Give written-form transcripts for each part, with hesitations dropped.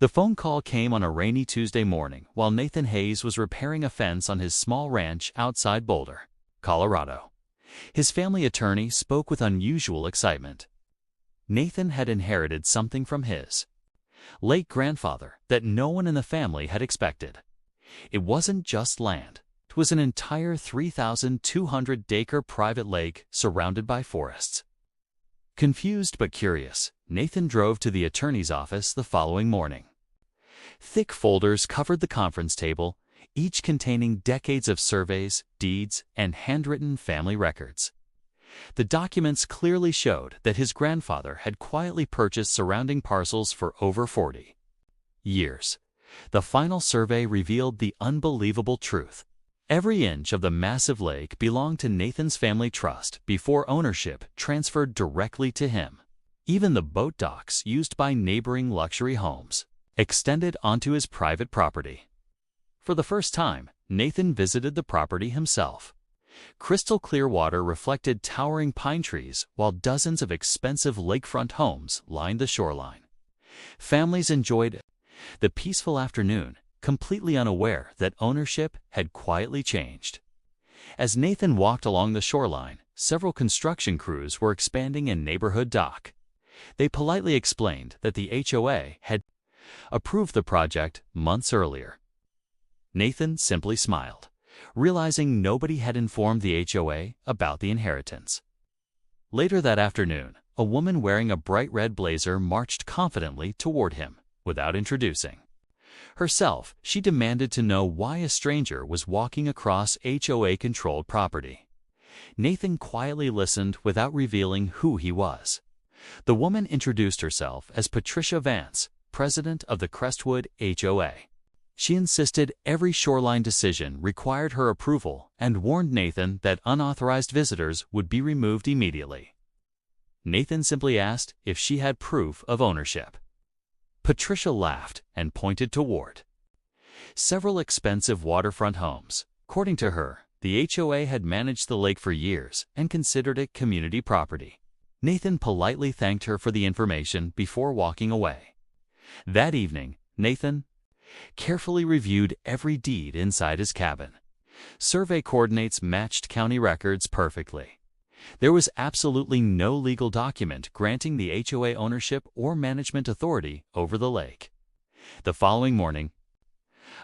The phone call came on a rainy Tuesday morning while Nathan Hayes was repairing a fence on his small ranch outside Boulder, Colorado. His family attorney spoke with unusual excitement. Nathan had inherited something from his late grandfather that no one in the family had expected. It wasn't just land. It was an entire 3,200-acre private lake surrounded by forests. Confused but curious, Nathan drove to the attorney's office the following morning. Thick folders covered the conference table, each containing decades of surveys, deeds, and handwritten family records. The documents clearly showed that his grandfather had quietly purchased surrounding parcels for over 40 years. The final survey revealed the unbelievable truth. Every inch of the massive lake belonged to Nathan's family trust before ownership transferred directly to him. Even the boat docks used by neighboring luxury homes extended onto his private property. For the first time, Nathan visited the property himself. Crystal clear water reflected towering pine trees while dozens of expensive lakefront homes lined the shoreline. Families enjoyed the peaceful afternoon, completely unaware that ownership had quietly changed. As Nathan walked along the shoreline, several construction crews were expanding a neighborhood dock. They politely explained that the HOA had approved the project months earlier. Nathan simply smiled, realizing nobody had informed the HOA about the inheritance. Later that afternoon, a woman wearing a bright red blazer marched confidently toward him without introducing herself. She demanded to know why a stranger was walking across HOA-controlled property. Nathan quietly listened without revealing who he was. The woman introduced herself as Patricia Vance, president of the Crestwood HOA. She insisted every shoreline decision required her approval and warned Nathan that unauthorized visitors would be removed immediately. Nathan simply asked if she had proof of ownership. Patricia laughed and pointed toward several expensive waterfront homes. According to her, the HOA had managed the lake for years and considered it community property. Nathan politely thanked her for the information before walking away. That evening, Nathan carefully reviewed every deed inside his cabin. Survey coordinates matched county records perfectly. There was absolutely no legal document granting the HOA ownership or management authority over the lake. The following morning,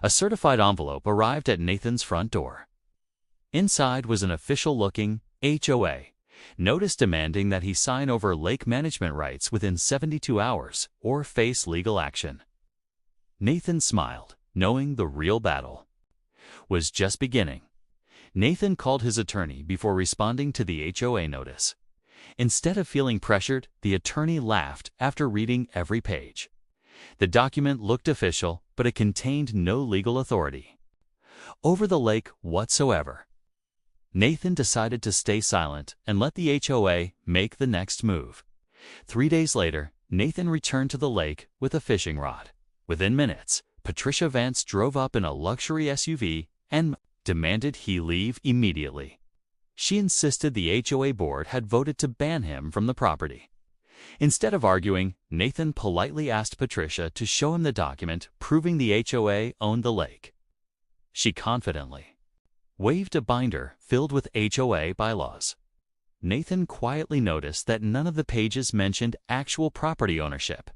a certified envelope arrived at Nathan's front door. Inside was an official-looking HOA notice demanding that he sign over lake management rights within 72 hours or face legal action. Nathan smiled, knowing the real battle was just beginning. Nathan called his attorney before responding to the HOA notice. Instead of feeling pressured, the attorney laughed after reading every page. The document looked official, but it contained no legal authority over the lake whatsoever. Nathan decided to stay silent and let the HOA make the next move. 3 days later, Nathan returned to the lake with a fishing rod. Within minutes, Patricia Vance drove up in a luxury SUV and demanded he leave immediately. She insisted the HOA board had voted to ban him from the property. Instead of arguing, Nathan politely asked Patricia to show him the document proving the HOA owned the lake. She confidently waved a binder filled with HOA bylaws. Nathan quietly noticed that none of the pages mentioned actual property ownership.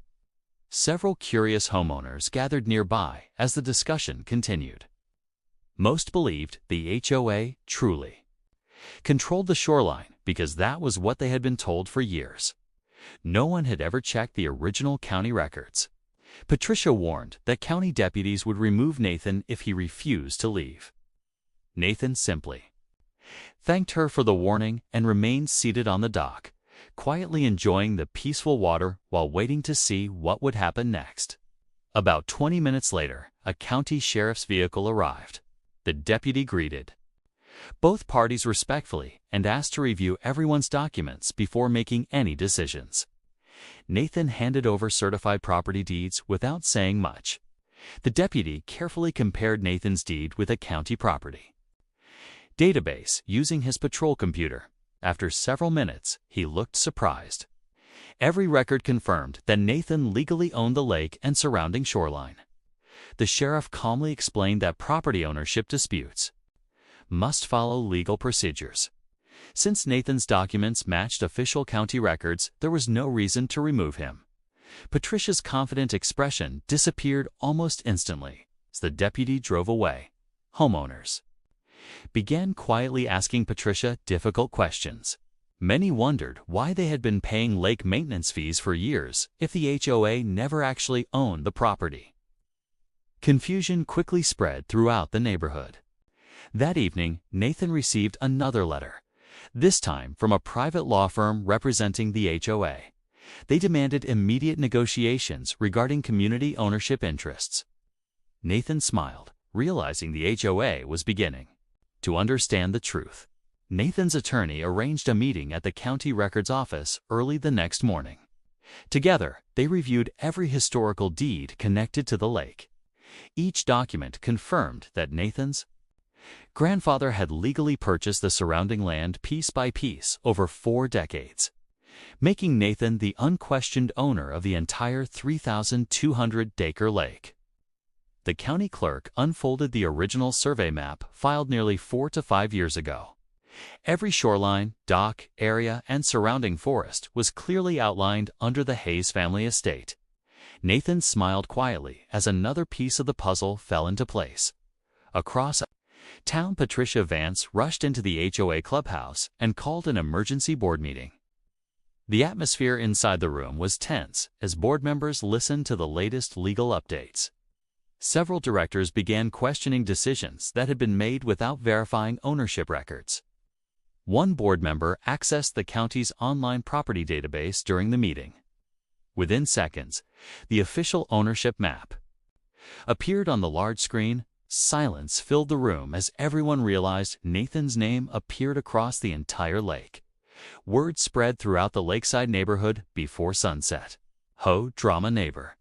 Several curious homeowners gathered nearby as the discussion continued. Most believed the HOA truly controlled the shoreline because that was what they had been told for years. No one had ever checked the original county records. Patricia warned that county deputies would remove Nathan if he refused to leave. Nathan simply thanked her for the warning and remained seated on the dock, quietly enjoying the peaceful water while waiting to see what would happen next. About 20 minutes later, a county sheriff's vehicle arrived. The deputy greeted both parties respectfully and asked to review everyone's documents before making any decisions. Nathan handed over certified property deeds without saying much. The deputy carefully compared Nathan's deed with a county property database using his patrol computer. After several minutes, he looked surprised. Every record confirmed that Nathan legally owned the lake and surrounding shoreline. The sheriff calmly explained that property ownership disputes must follow legal procedures. Since Nathan's documents matched official county records, there was no reason to remove him. Patricia's confident expression disappeared almost instantly as the deputy drove away. Homeowners began quietly asking Patricia difficult questions. Many wondered why they had been paying lake maintenance fees for years if the HOA never actually owned the property. Confusion quickly spread throughout the neighborhood. That evening, Nathan received another letter, this time from a private law firm representing the HOA. They demanded immediate negotiations regarding community ownership interests. Nathan smiled, realizing the HOA was beginning to understand the truth. Nathan's attorney arranged a meeting at the county records office early the next morning. Together, they reviewed every historical deed connected to the lake. Each document confirmed that Nathan's grandfather had legally purchased the surrounding land piece by piece over 4 decades, making Nathan the unquestioned owner of the entire 3,200-acre lake. The county clerk unfolded the original survey map filed nearly 4 to 5 years ago. Every shoreline, dock, area, and surrounding forest was clearly outlined under the Hayes family estate. Nathan smiled quietly as another piece of the puzzle fell into place. Across town, Patricia Vance rushed into the HOA clubhouse and called an emergency board meeting. The atmosphere inside the room was tense as board members listened to the latest legal updates. Several directors began questioning decisions that had been made without verifying ownership records. One board member accessed the county's online property database during the meeting. Within seconds, the official ownership map appeared on the large screen. Silence filled the room as everyone realized Nathan's name appeared across the entire lake. Word spread throughout the lakeside neighborhood before sunset. Ho, drama neighbor.